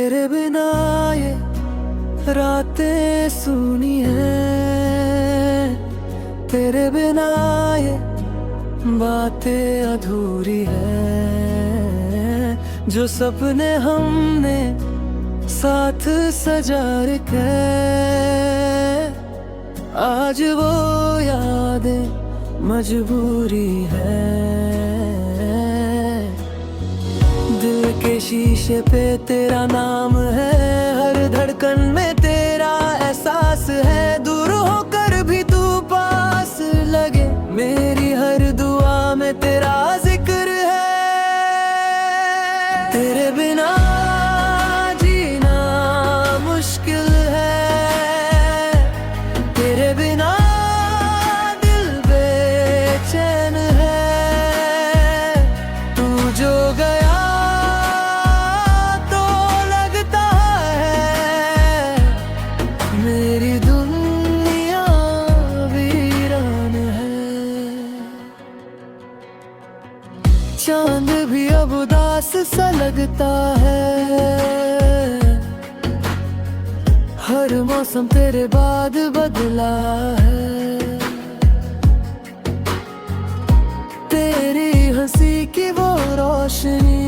तेरे बिना ये रातें सूनी है, तेरे बिना ये बातें अधूरी है। जो सपने हमने साथ सजा रखे, आज वो यादें मजबूरी है। दिल के शीशे पे तेरा नाम है, हर धड़कन में तेरा एहसास है। दूर होकर भी तू पास लगे, मेरी हर दुआ में तेरा जिक्र है। तेरे बिना जीना मुश्किल है, तेरे बिना दिल बेचैन है। तू जो गया मेरी दुनिया वीरान है। चांद भी अब उदास सा लगता है, हर मौसम तेरे बाद बदला है। तेरी हंसी की वो रोशनी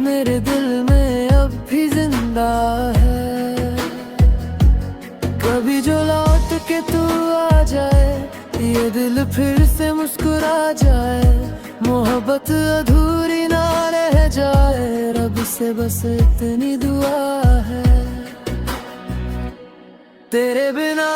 मेरे दिल में अब भी जिंदा है। कभी जो लौट के तू आ जाए, ये दिल फिर से मुस्कुरा जाए। मोहब्बत अधूरी ना रह जाए, रब से बस इतनी दुआ है। तेरे बिना